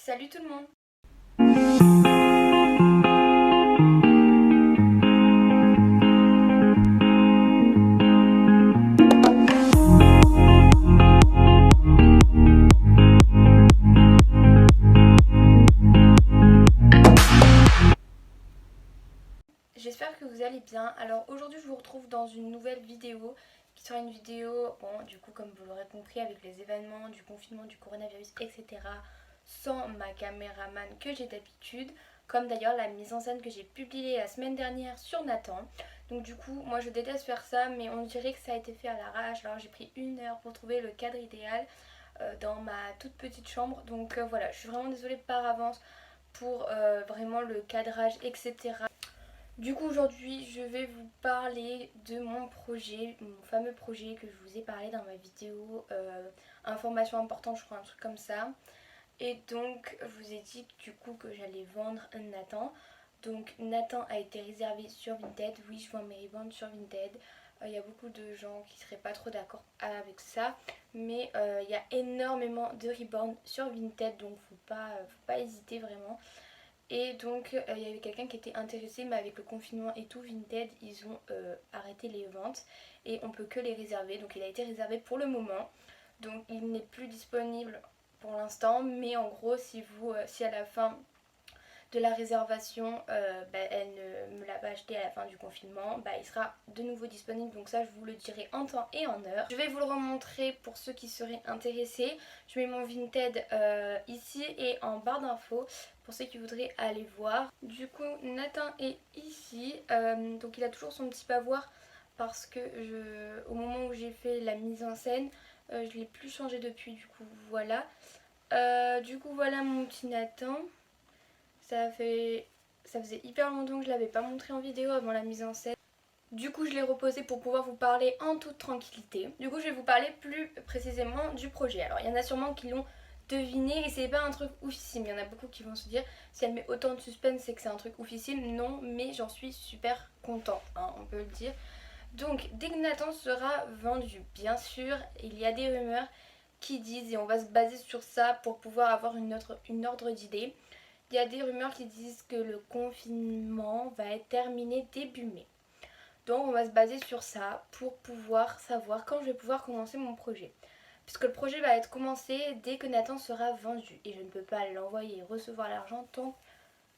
Salut tout le monde. J'espère que vous allez bien. Alors aujourd'hui je vous retrouve dans une nouvelle vidéo qui sera une vidéo, bon du coup comme vous l'aurez compris avec les événements du confinement, du coronavirus, etc. sans ma caméraman que j'ai d'habitude, comme d'ailleurs la mise en scène que j'ai publiée la semaine dernière sur Nathan. Donc du coup moi je déteste faire ça, mais on dirait que ça a été fait à l'arrache. Alors j'ai pris 1 heure pour trouver le cadre idéal dans ma toute petite chambre. Donc voilà, je suis vraiment désolée par avance pour vraiment le cadrage, etc. Du coup aujourd'hui je vais vous parler de mon projet, mon fameux projet que je vous ai parlé dans ma vidéo information importante, je crois, un truc comme ça. Et donc je vous ai dit du coup que j'allais vendre Nathan. Donc Nathan a été réservé sur Vinted. Oui, je vends mes ribbons sur Vinted. Il y a beaucoup de gens qui seraient pas trop d'accord avec ça, mais il y a énormément de ribbons sur Vinted, donc faut pas hésiter vraiment. Et donc il y avait quelqu'un qui était intéressé, mais avec le confinement et tout, Vinted ils ont arrêté les ventes et on peut que les réserver. Donc il a été réservé pour le moment, donc il n'est plus disponible pour l'instant, mais en gros si à la fin de la réservation elle ne me l'a pas acheté à la fin du confinement, il sera de nouveau disponible. Donc ça je vous le dirai en temps et en heure. Je vais vous le remontrer pour ceux qui seraient intéressés. Je mets mon Vinted ici et en barre d'infos pour ceux qui voudraient aller voir. Du coup Nathan est ici, donc il a toujours son petit bavoir parce que au moment où j'ai fait la mise en scène, je l'ai plus changé depuis. Du coup voilà. Du coup voilà mon petit Nathan. Ça faisait hyper longtemps que je l'avais pas montré en vidéo avant la mise en scène. Du coup je l'ai reposé pour pouvoir vous parler en toute tranquillité. Du coup je vais vous parler plus précisément du projet. Alors il y en a sûrement qui l'ont deviné et c'est pas un truc oufissime. Il y en a beaucoup qui vont se dire si elle met autant de suspense c'est que c'est un truc oufissime. Non, mais j'en suis super contente, hein, on peut le dire. Donc dès que Nathan sera vendu, bien sûr, il y a des rumeurs qui disent, et on va se baser sur ça pour pouvoir avoir une ordre d'idée. Il y a des rumeurs qui disent que le confinement va être terminé début mai. Donc on va se baser sur ça pour pouvoir savoir quand je vais pouvoir commencer mon projet. Puisque le projet va être commencé dès que Nathan sera vendu. Et je ne peux pas l'envoyer et recevoir l'argent tant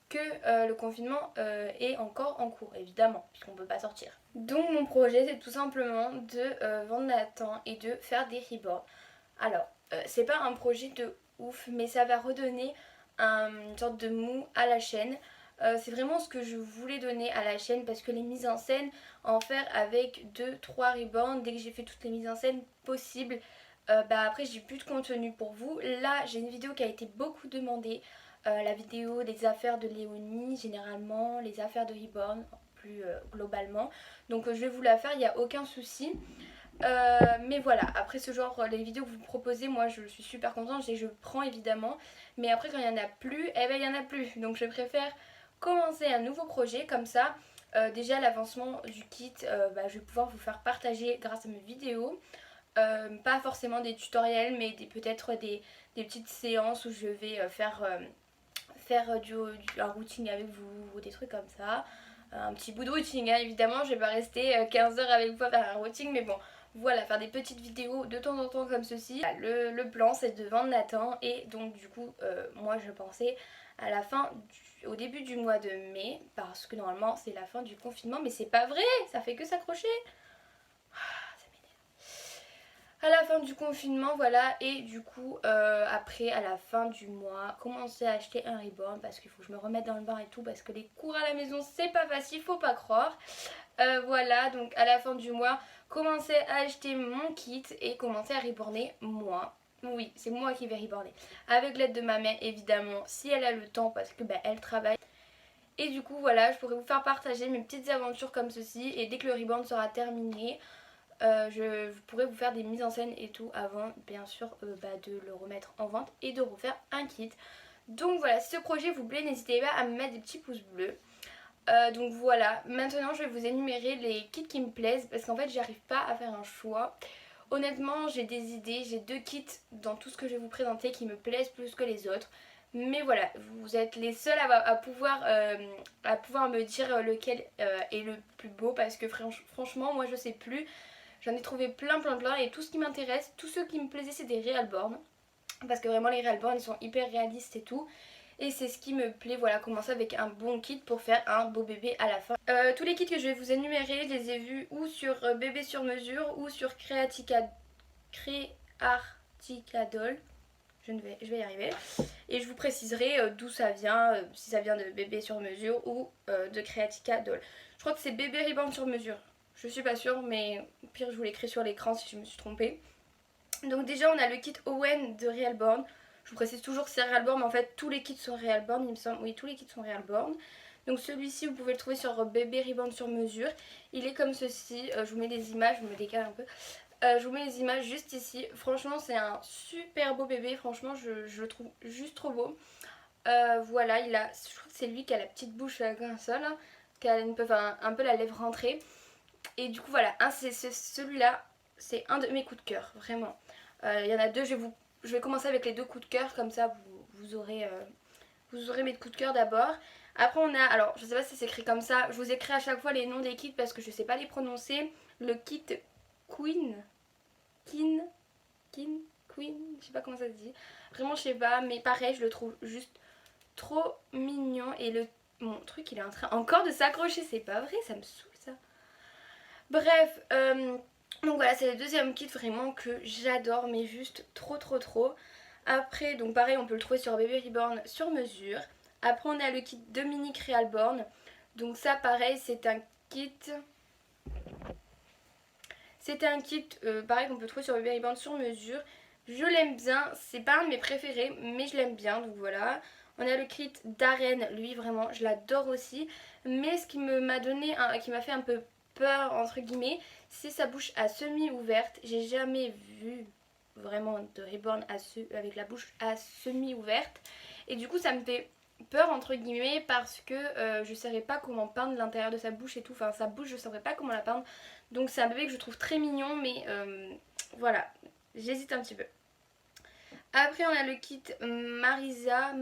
que le confinement est encore en cours, évidemment, puisqu'on ne peut pas sortir. Donc mon projet c'est tout simplement de vendre Nathan et de faire des rebords. Alors, c'est pas un projet de ouf, mais ça va redonner une sorte de mou à la chaîne. C'est vraiment ce que je voulais donner à la chaîne parce que les mises en scène, en faire avec 2-3 ribbons, dès que j'ai fait toutes les mises en scène possibles, après j'ai plus de contenu pour vous. Là j'ai une vidéo qui a été beaucoup demandée, la vidéo des affaires de Léonie, généralement les affaires de Reborn plus globalement. Donc je vais vous la faire, il n'y a aucun souci. Mais voilà, après ce genre, les vidéos que vous proposez, moi je suis super contente et je prends évidemment. Mais après quand il n'y en a plus, eh ben il n'y en a plus. Donc je préfère commencer un nouveau projet comme ça. Déjà l'avancement du kit, je vais pouvoir vous faire partager grâce à mes vidéos. Pas forcément des tutoriels, mais peut-être des petites séances où je vais faire un routing avec vous ou des trucs comme ça. Un petit bout de routing, hein, évidemment, je vais pas rester 15 heures avec vous à faire un routing, mais bon, voilà, faire des petites vidéos de temps en temps comme ceci. Le plan c'est de vendre Nathan et donc du coup moi je pensais à au début du mois de mai parce que normalement c'est la fin du confinement, mais c'est pas vrai, ça fait que s'accrocher. Ça à la fin du confinement, voilà, et du coup après à la fin du mois commencer à acheter un reborn parce qu'il faut que je me remette dans le bain et tout parce que les cours à la maison c'est pas facile, faut pas croire. Voilà, donc à la fin du mois commencer à acheter mon kit et commencer à reborner moi. Oui, c'est moi qui vais reborner avec l'aide de ma mère évidemment si elle a le temps parce que elle travaille. Et du coup voilà, je pourrais vous faire partager mes petites aventures comme ceci et dès que le reborn sera terminé, je pourrais vous faire des mises en scène et tout avant bien sûr de le remettre en vente et de refaire un kit. Donc voilà, si ce projet vous plaît, n'hésitez pas à me mettre des petits pouces bleus. Donc voilà, maintenant je vais vous énumérer les kits qui me plaisent parce qu'en fait j'arrive pas à faire un choix. Honnêtement j'ai des idées, j'ai 2 kits dans tout ce que je vais vous présenter qui me plaisent plus que les autres. Mais voilà, vous êtes les seuls à pouvoir me dire lequel est le plus beau parce que franchement moi je sais plus. J'en ai trouvé plein et tout ce qui m'intéresse, tous ceux qui me plaisaient c'est des Realborn. Parce que vraiment les Realborn ils sont hyper réalistes et tout. Et c'est ce qui me plaît, voilà, commencer avec un bon kit pour faire un beau bébé à la fin. Tous les kits que je vais vous énumérer, je les ai vus ou sur Bébé sur mesure ou sur Creatica Doll. Je vais y arriver. Et je vous préciserai d'où ça vient, si ça vient de Bébé sur mesure ou de Creatica Doll. Je crois que c'est Bébé Reborn sur mesure. Je suis pas sûre, mais au pire je vous l'écris sur l'écran si je me suis trompée. Donc déjà on a le kit Owen de Realborn. Je vous précise toujours que c'est Realborn, mais en fait tous les kits sont Realborn, il me semble. Oui, tous les kits sont Realborn. Donc celui-ci vous pouvez le trouver sur Bébé Reborn sur mesure. Il est comme ceci, je vous mets les images, je me décale un peu. Je vous mets les images juste ici. Franchement c'est un super beau bébé, franchement je le trouve juste trop beau. Voilà, je crois que c'est lui qui a la petite bouche comme ça là, qui a un peu la lèvre rentrée. Et du coup voilà, celui-là c'est un de mes coups de cœur, vraiment. Il y en a deux, je vais commencer avec les deux coups de cœur, comme ça vous aurez mes coups de cœur d'abord. Après on a, alors je sais pas si c'est écrit comme ça, je vous écris à chaque fois les noms des kits parce que je sais pas les prononcer. Le kit Queen, Queen, je sais pas comment ça se dit. Vraiment je sais pas, mais pareil je le trouve juste trop mignon. Et mon truc il est en train encore de s'accrocher, c'est pas vrai, ça me saoule ça. Bref, donc voilà, c'est le deuxième kit vraiment que j'adore, mais juste trop. Après, donc pareil, on peut le trouver sur Baby Reborn sur mesure. Après, on a le kit Dominique Realborn. Donc ça, pareil, c'est un kit... pareil qu'on peut trouver sur Baby Reborn sur mesure. Je l'aime bien, c'est pas un de mes préférés, mais je l'aime bien, donc voilà. On a le kit Darren, lui vraiment, je l'adore aussi. Mais ce qui qui m'a fait un peu peur, entre guillemets, c'est sa bouche à semi ouverte. J'ai jamais vu vraiment de Reborn avec la bouche à semi ouverte. Et du coup ça me fait peur entre guillemets parce que je saurais pas comment peindre l'intérieur de sa bouche et tout. Enfin sa bouche je saurais pas comment la peindre. Donc c'est un bébé que je trouve très mignon, mais voilà, j'hésite un petit peu. Après on a le kit Marissa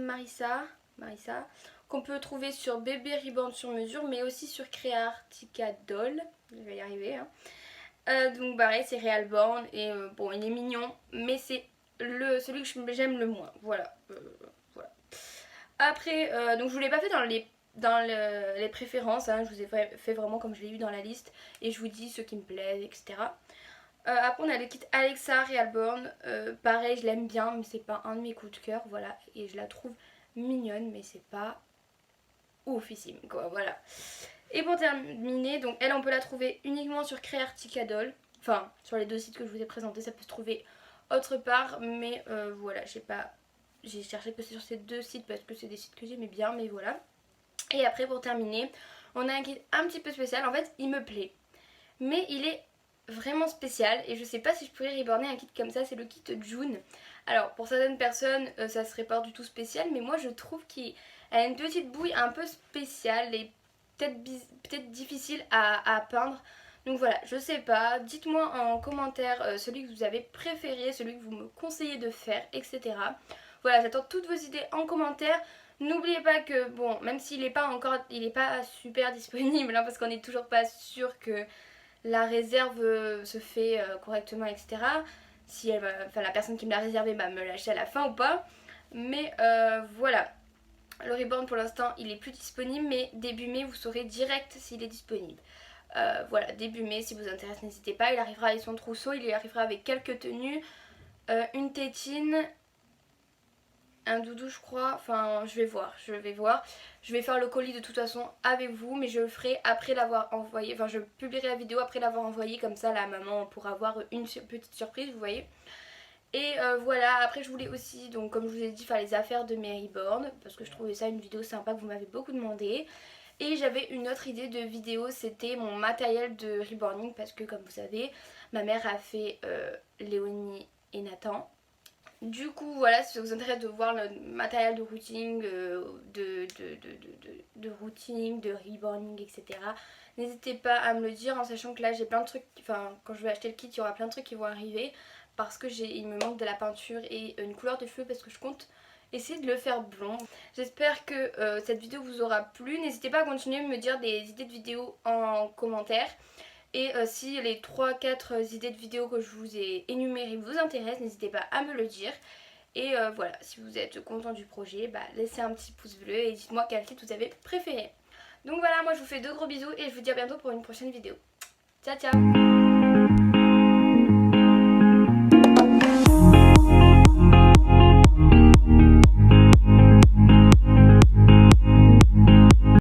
qu'on peut trouver sur Bébé Reborn sur mesure, mais aussi sur Creatica Doll. Je vais y arriver hein. Donc pareil c'est Realborn et bon il est mignon, mais c'est celui que j'aime le moins. Voilà. Après donc je vous l'ai pas fait dans les préférences hein. Je vous ai fait vraiment comme je l'ai eu dans la liste et je vous dis ce qui me plaît, etc. Après on a le kit Alexa Realborn. Pareil je l'aime bien, mais c'est pas un de mes coups de cœur, voilà. Et je la trouve mignonne, mais c'est pas oufissime quoi, voilà. Et pour terminer, donc elle on peut la trouver uniquement sur Creatica Doll. Enfin sur les deux sites que je vous ai présentés, ça peut se trouver autre part, mais voilà, j'ai cherché que c'est sur ces deux sites parce que c'est des sites que j'aimais bien, mais voilà. Et après pour terminer, on a un kit un petit peu spécial, en fait il me plaît, mais il est vraiment spécial et je sais pas si je pourrais reborner un kit comme ça, c'est le kit June. Alors pour certaines personnes ça serait pas du tout spécial, mais moi je trouve qu'il a une petite bouille un peu spéciale et peut-être difficile à peindre. Donc voilà, je sais pas, dites-moi en commentaire celui que vous avez préféré, celui que vous me conseillez de faire, etc. Voilà, j'attends toutes vos idées en commentaire. N'oubliez pas que, bon, même s'il n'est pas super disponible, hein, parce qu'on n'est toujours pas sûr que la réserve se fait correctement, etc. Si la personne qui me l'a réservé va me lâcher à la fin ou pas. Mais voilà. Le Reborn pour l'instant il est plus disponible, mais début mai vous saurez direct s'il est disponible. Voilà, début mai si vous intéresse n'hésitez pas, il arrivera avec son trousseau, il y arrivera avec quelques tenues, une tétine, un doudou je crois, enfin je vais voir. Je vais faire le colis de toute façon avec vous, mais je le ferai après l'avoir envoyé, enfin je publierai la vidéo après l'avoir envoyé, comme ça la maman pourra avoir une petite surprise, vous voyez. Et voilà, après je voulais aussi, donc comme je vous ai dit, faire les affaires de mes Reborn, parce que je trouvais ça une vidéo sympa que vous m'avez beaucoup demandé. Et j'avais une autre idée de vidéo, c'était mon matériel de reborning, parce que comme vous savez, ma mère a fait Léonie et Nathan. Du coup voilà, si ça vous intéresse de voir le matériel de routing, de routing, de reborning, etc. N'hésitez pas à me le dire, en sachant que là j'ai plein de trucs, enfin quand je vais acheter le kit il y aura plein de trucs qui vont arriver. Parce que il me manque de la peinture et une couleur de feu parce que je compte essayer de le faire blond. J'espère que cette vidéo vous aura plu. N'hésitez pas à continuer à me dire des idées de vidéos en commentaire. Et si les 3-4 idées de vidéos que je vous ai énumérées vous intéressent, n'hésitez pas à me le dire. Et voilà, si vous êtes content du projet, bah, laissez un petit pouce bleu et dites-moi quel clip vous avez préféré. Donc voilà, moi je vous fais de gros bisous et je vous dis à bientôt pour une prochaine vidéo. Ciao ciao.